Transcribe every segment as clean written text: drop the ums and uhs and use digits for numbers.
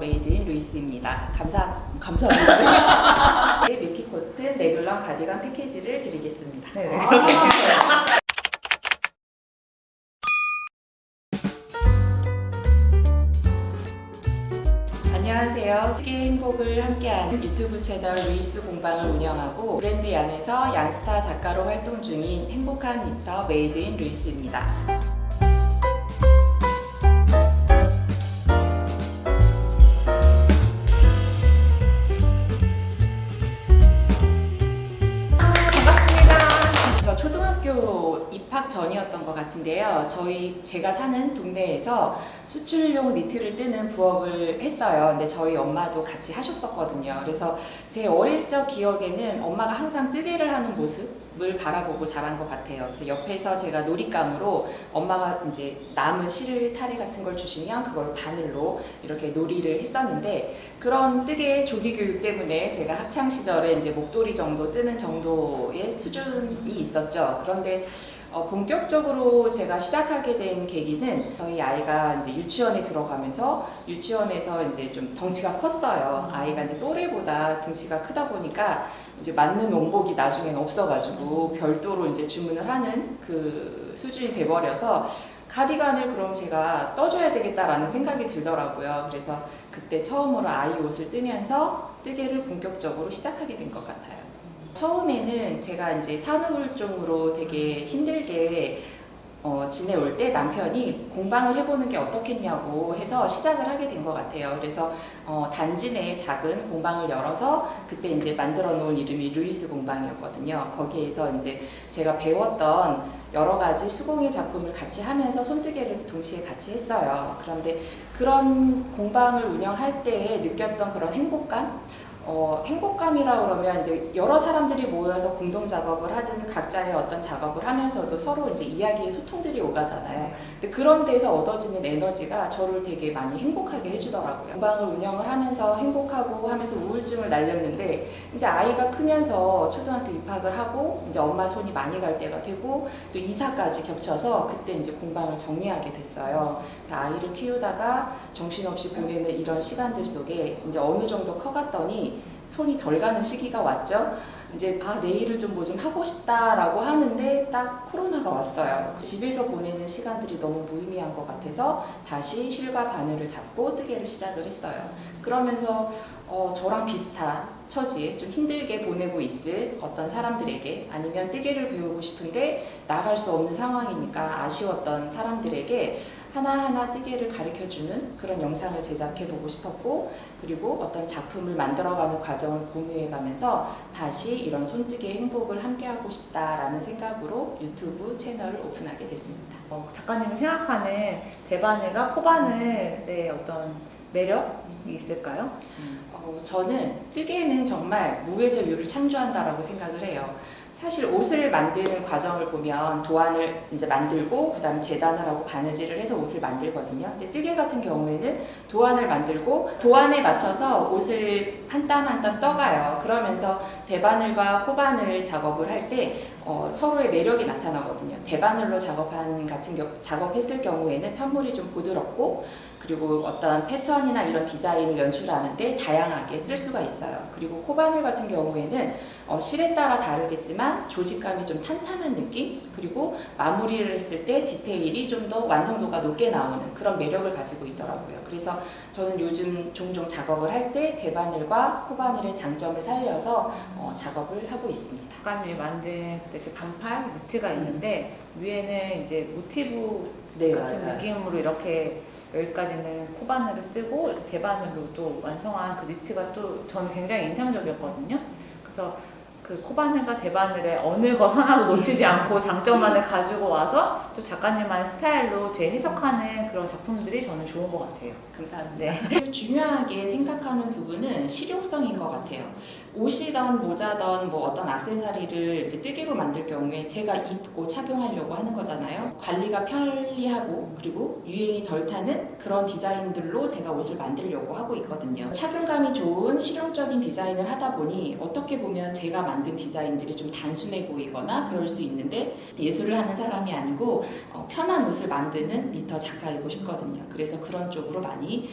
메이드 인 루이스입니다. 감사합니다. 밀키 코튼 레귤러 가디건 패키지를 드리겠습니다. 네. 안녕하세요. 세계의 행복을 함께하는 유튜브 채널 루이스 공방을 운영하고 브랜드 얀에서 양스타 작가로 활동 중인 행복한 니터 메이드 인 루이스입니다. 초등학교 입학 전이었던 것 같은데요. 제가 사는 동네에서 수출용 니트를 뜨는 부업을 했어요. 근데 저희 엄마도 같이 하셨었거든요. 그래서 제 어릴 적 기억에는 엄마가 항상 뜨개를 하는 모습을 바라보고 자란 것 같아요. 그래서 옆에서 제가 놀잇감으로 엄마가 이제 남은 실을 타래 같은 걸 주시면 그걸 바늘로 이렇게 놀이를 했었는데, 그런 뜨개 조기 교육 때문에 제가 학창 시절에 이제 목도리 정도 뜨는 정도의 수준이 있었죠. 그런데 본격적으로 제가 시작하게 된 계기는 저희 아이가 이제 유치원에 들어가면서 유치원에서 이제 좀 덩치가 컸어요. 아이가 이제 또래보다 등치가 크다 보니까 이제 맞는 원복이 나중에는 없어가지고 별도로 이제 주문을 하는 그 수준이 돼버려서 가디건을 그럼 제가 떠줘야 되겠다라는 생각이 들더라고요. 그래서 그때 처음으로 아이 옷을 뜨면서 뜨개를 본격적으로 시작하게 된 것 같아요. 처음에는 제가 이제 산후물종으로 되게 힘들게 지내올 때 남편이 공방을 해보는 게 어떻겠냐고 해서 시작을 하게 된 것 같아요. 그래서 단지 내에 작은 공방을 열어서 그때 이제 만들어 놓은 이름이 루이스 공방이었거든요. 거기에서 이제 제가 배웠던 여러 가지 수공예 작품을 같이 하면서 손뜨개를 동시에 같이 했어요. 그런데 그런 공방을 운영할 때 느꼈던 그런 행복감? 행복감이라 그러면 이제 여러 사람들이 모여서 공동 작업을 하든 각자의 어떤 작업을 하면서도 서로 이제 이야기의 소통들이 오가잖아요. 근데 그런 데서 얻어지는 에너지가 저를 되게 많이 행복하게 해주더라고요. 공방을 운영을 하면서 행복하고 하면서 우울증을 날렸는데, 이제 아이가 크면서 초등학교 입학을 하고 이제 엄마 손이 많이 갈 때가 되고 또 이사까지 겹쳐서 그때 이제 공방을 정리하게 됐어요. 그래서 아이를 키우다가 정신없이 보내는 이런 시간들 속에 이제 어느 정도 커갔더니 손이 덜 가는 시기가 왔죠. 이제 내 일을 좀 뭐 좀 하고 싶다라고 하는데 딱 코로나가 왔어요. 집에서 보내는 시간들이 너무 무의미한 것 같아서 다시 실과 바늘을 잡고 뜨개를 시작을 했어요. 그러면서 저랑 비슷한 처지에 좀 힘들게 보내고 있을 어떤 사람들에게, 아니면 뜨개를 배우고 싶은데 나갈 수 없는 상황이니까 아쉬웠던 사람들에게 하나하나 뜨개를 가르쳐주는 그런 영상을 제작해보고 싶었고, 그리고 어떤 작품을 만들어가는 과정을 공유해가면서 다시 이런 손뜨개의 행복을 함께하고 싶다라는 생각으로 유튜브 채널을 오픈하게 됐습니다. 작가님이 생각하는 대바늘과 코바늘의 어떤 매력이 있을까요? 저는 뜨개는 정말 무에서 유를 창조한다라고 생각을 해요. 사실 옷을 만드는 과정을 보면 도안을 이제 만들고 그다음에 재단을 하고 바느질을 해서 옷을 만들거든요. 근데 뜨개 같은 경우에는 도안을 만들고 도안에 맞춰서 옷을 한 땀 한 땀 떠가요. 그러면서 대바늘과 코바늘 작업을 할 때 서로의 매력이 나타나거든요. 대바늘로 작업했을 경우에는 편물이 좀 부드럽고, 그리고 어떤 패턴이나 이런 디자인을 연출하는데 다양하게 쓸 수가 있어요. 그리고 코바늘 같은 경우에는 실에 따라 다르겠지만 조직감이 좀 탄탄한 느낌, 그리고 마무리를 했을 때 디테일이 좀 더 완성도가 높게 나오는 그런 매력을 가지고 있더라고요. 그래서 저는 요즘 종종 작업을 할 때 대바늘과 코바늘의 장점을 살려서 작업을 하고 있습니다. 작가님이 만든 이렇게 반팔 니트가 있는데 위에는 이제 모티브 네, 같은 맞아요. 느낌으로 이렇게 여기까지는 코바늘을 뜨고 이렇게 대바늘로 또 완성한 그 니트가 또 저는 굉장히 인상적이었거든요. 그래서 그 코바늘과 대바늘의 어느 것 하나도 놓치지 않고 장점만을 가지고 와서 또 작가님만의 스타일로 재해석하는 그런 작품들이 저는 좋은 것 같아요. 감사합니다. 네. 중요하게 생각하는 부분은 실용성인 것 같아요. 옷이던 모자던 뭐 어떤 액세서리를 이제 뜨개로 만들 경우에 제가 입고 착용하려고 하는 거잖아요. 관리가 편리하고 그리고 유행이 덜 타는 그런 디자인들로 제가 옷을 만들려고 하고 있거든요. 착용감이 좋은 실용적인 디자인을 하다 보니 어떻게 보면 제가 만든 디자인들이 좀 단순해 보이거나 그럴 수 있는데, 예술을 하는 사람이 아니고 편한 옷을 만드는 니터 작가이고 싶거든요. 그래서 그런 쪽으로 많이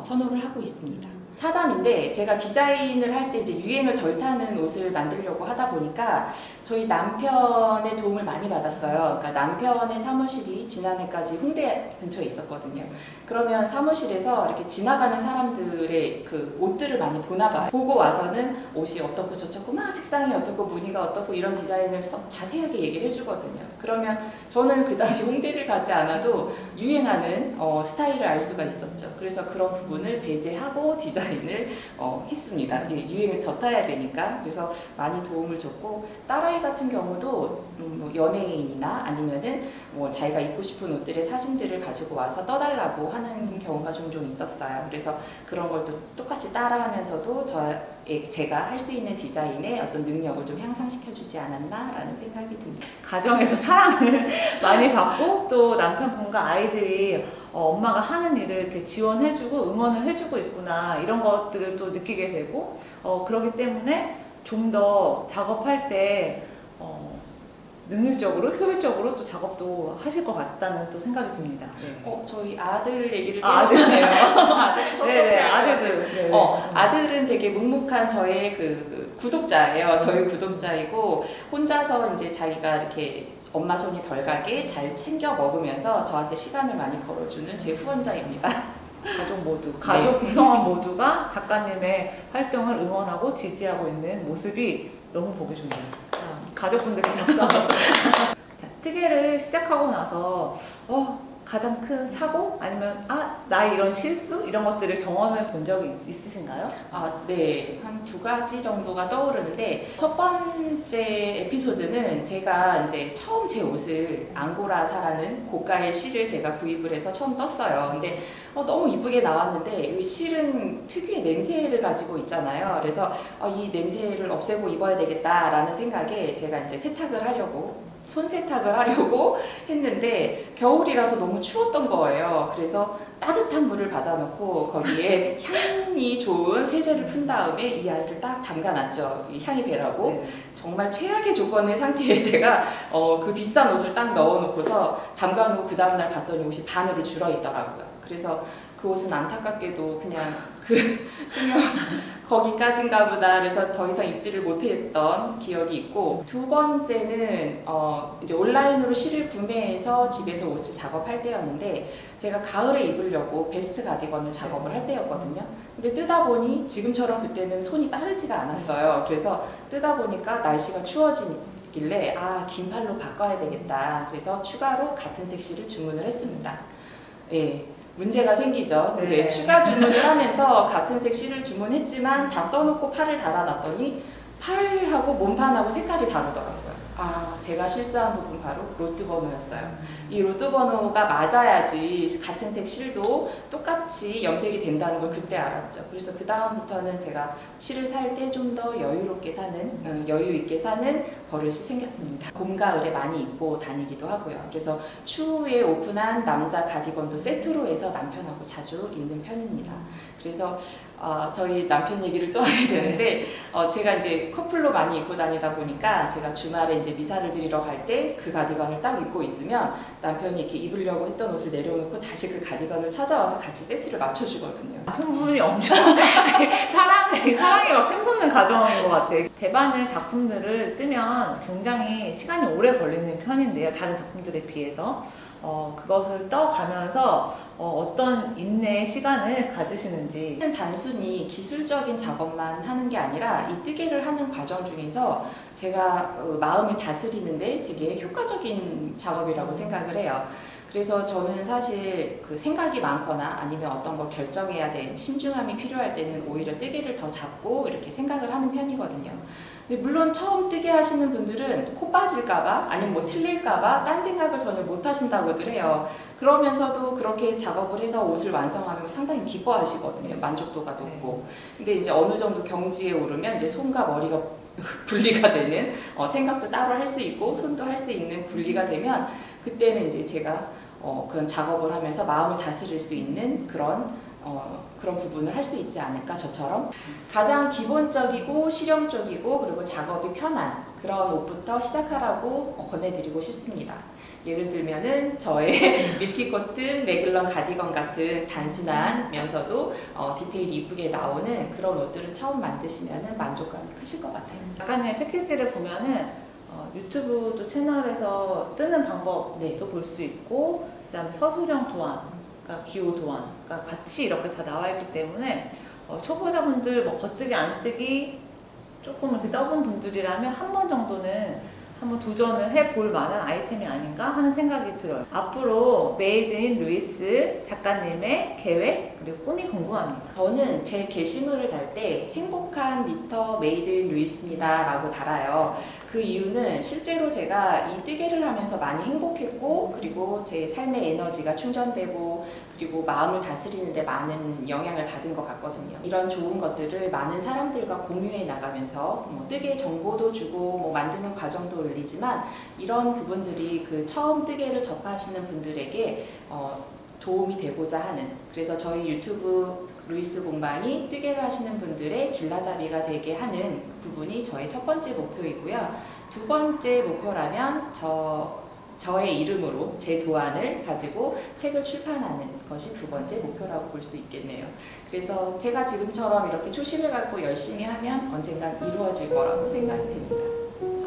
선호를 하고 있습니다. 사담인데 제가 디자인을 할 때 이제 유행을 덜 타는 옷을 만들려고 하다 보니까 저희 남편의 도움을 많이 받았어요. 그러니까 남편의 사무실이 지난해까지 홍대 근처에 있었거든요. 그러면 사무실에서 이렇게 지나가는 사람들의 그 옷들을 많이 보나 봐요. 보고 와서는 옷이 어떻고 저쩌고 막 색상이 어떻고 무늬가 어떻고 이런 디자인을 자세하게 얘기를 해주거든요. 그러면 저는 그 당시 홍대를 가지 않아도 유행하는 스타일을 알 수가 있었죠. 그래서 그런 부분을 배제하고 디자인을 했습니다. 유행을 더 타야 되니까. 그래서 많이 도움을 줬고, 딸아이 같은 경우도 뭐 연예인이나 아니면은 뭐 자기가 입고 싶은 옷들의 사진들을 가지고 와서 떠달라고 하는 경우가 종종 있었어요. 그래서 그런 걸 또 똑같이 따라하면서도 제가 할 수 있는 디자인의 어떤 능력을 좀 향상시켜주지 않았나라는 생각이 듭니다. 가정에서 사랑을 많이 받고 또 남편분과 아이들이 엄마가 하는 일을 이렇게 지원해주고 응원을 해주고 있구나 이런 것들을 또 느끼게 되고 그렇기 때문에 좀 더 작업할 때 능률적으로 효율적으로 또 작업도 하실 것 같다는 또 생각이 듭니다. 네. 저희 아들 얘기를 아들이네요. 아들이 섭섭해요. 네, 아들들. 네. 아들은 되게 묵묵한 저의 그 구독자예요. 저희 구독자이고 혼자서 이제 자기가 이렇게 엄마 손이 덜 가게 잘 챙겨 먹으면서 저한테 시간을 많이 벌어주는 제 후원자입니다. 가족 모두, 가족 구성원 모두가 작가님의 활동을 응원하고 지지하고 있는 모습이 너무 보기 좋네요. 가족분들께 박수 한번. 자, 뜨개를 시작하고 나서 가장 큰 사고 아니면 나 이런 실수 이런 것들을 경험해 본 적이 있으신가요? 네. 한 두 가지 정도가 떠오르는데 첫 번째 에피소드는 제가 이제 처음 제 옷을 앙고라사라는 고가의 실을 제가 구입을 해서 처음 떴어요. 근데 너무 이쁘게 나왔는데 이 실은 특유의 냄새를 가지고 있잖아요. 그래서 이 냄새를 없애고 입어야 되겠다라는 생각에 제가 이제 손 세탁을 하려고 했는데 겨울이라서 너무 추웠던 거예요. 그래서 따뜻한 물을 받아놓고 거기에 향이 좋은 세제를 푼 다음에 이 아이를 딱 담가놨죠. 이 향이 배라고. 네. 정말 최악의 조건의 상태에 제가 그 비싼 옷을 딱 넣어놓고서 담가놓고 그 다음날 봤더니 옷이 반으로 줄어있더라고요. 그래서 그 옷은 안타깝게도 그냥 그 수명 거기까지인가 보다 그래서 더 이상 입지를 못했던 기억이 있고, 두 번째는 이제 온라인으로 실을 구매해서 집에서 옷을 작업할 때였는데 제가 가을에 입으려고 베스트 가디건을 작업을 할 때였거든요. 근데 뜨다 보니 지금처럼 그때는 손이 빠르지가 않았어요. 그래서 뜨다 보니까 날씨가 추워지길래 긴팔로 바꿔야 되겠다. 그래서 추가로 같은 색 실을 주문을 했습니다. 예. 문제가 생기죠. 네. 이제 추가 주문을 하면서 같은 색 실을 주문했지만 다 떠놓고 팔을 달아놨더니 팔하고 몸판하고 색깔이 다르더라고요. 제가 실수한 부분 바로 로트 번호였어요. 이 로트 번호가 맞아야지 같은 색 실도 똑같이 염색이 된다는 걸 그때 알았죠. 그래서 그 다음부터는 제가 실을 살 때 좀 더 여유 있게 사는 버릇이 생겼습니다. 봄, 가을에 많이 입고 다니기도 하고요. 그래서 추후에 오픈한 남자 가디건도 세트로 해서 남편하고 자주 입는 편입니다. 그래서 저희 남편 얘기를 또 하게 되는데 제가 이제 커플로 많이 입고 다니다 보니까 제가 주말에 이제 미사를 드리러 갈 때 그 가디건을 딱 입고 있으면 남편이 이렇게 입으려고 했던 옷을 내려놓고 다시 그 가디건을 찾아와서 같이 세트를 맞춰주거든요. 남편분이 엄청 사랑이 막 샘솟는 가정인 것 같아요. 대바늘 작품들을 뜨면 굉장히 시간이 오래 걸리는 편인데요. 다른 작품들에 비해서. 그것을 떠가면서 어떤 인내의 시간을 가지시는지. 단순히 기술적인 작업만 하는 게 아니라 이 뜨개를 하는 과정 중에서 제가 마음을 다스리는데 되게 효과적인 작업이라고 생각을 해요. 그래서 저는 사실 그 생각이 많거나 아니면 어떤 걸 결정해야 된 신중함이 필요할 때는 오히려 뜨개를 더 잡고 이렇게 생각을 하는 편이거든요. 근데 물론 처음 뜨개 하시는 분들은 코 빠질까봐 아니면 뭐 틀릴까봐 딴 생각을 전혀 못 하신다고들 해요. 그러면서도 그렇게 작업을 해서 옷을 완성하면 상당히 기뻐하시거든요. 만족도가 높고. 근데 이제 어느 정도 경지에 오르면 이제 손과 머리가 분리가 되는 생각도 따로 할 수 있고 손도 할 수 있는 분리가 되면 그때는 이제 제가 그런 작업을 하면서 마음을 다스릴 수 있는 그런 부분을 할 수 있지 않을까, 저처럼. 가장 기본적이고 실용적이고 그리고 작업이 편한 그런 옷부터 시작하라고 권해드리고 싶습니다. 예를 들면은 저의 밀키코튼, 매글런 가디건 같은 단순하면서도 디테일이 이쁘게 나오는 그런 옷들을 처음 만드시면은 만족감이 크실 것 같아요. 작가님의 패키지를 보면은 유튜브도 채널에서 뜨는 방법도 네. 볼 수 있고, 그다음에 서술형 도안, 그러니까 기호 도안, 그러니까 같이 이렇게 다 나와 있기 때문에 초보자분들 뭐 겉뜨기 안 뜨기 조금 이렇게 떠본 분들이라면 한 번 정도는 한번 도전을 해볼 만한 아이템이 아닌가 하는 생각이 들어요. 앞으로 메이드 인 루이스 작가님의 계획 그리고 꿈이 궁금합니다. 저는 제 게시물을 달 때 행복한 니터 메이드 인 루이스입니다 라고 달아요. 그 이유는 실제로 제가 이 뜨개를 하면서 많이 행복했고, 그리고 제 삶의 에너지가 충전되고, 그리고 마음을 다스리는데 많은 영향을 받은 것 같거든요. 이런 좋은 것들을 많은 사람들과 공유해 나가면서 뜨개 정보도 주고 만드는 과정도 올리지만, 이런 부분들이 그 처음 뜨개를 접하시는 분들에게 도움이 되고자 하는, 그래서 저희 유튜브 루이스 공방이 뜨개를 하시는 분들의 길라잡이가 되게 하는 부분이 저의 첫 번째 목표이고요. 두 번째 목표라면 저의 이름으로 제 도안을 가지고 책을 출판하는 것이 두 번째 목표라고 볼 수 있겠네요. 그래서 제가 지금처럼 이렇게 초심을 갖고 열심히 하면 언젠간 이루어질 거라고 생각이 됩니다.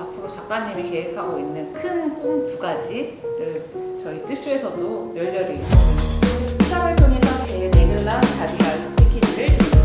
앞으로 작가님이 계획하고 있는 큰 꿈 두 가지를 저희 뜨쇼에서도 열렬히 추첨을 통해서 제 네글라 가디건 패키지를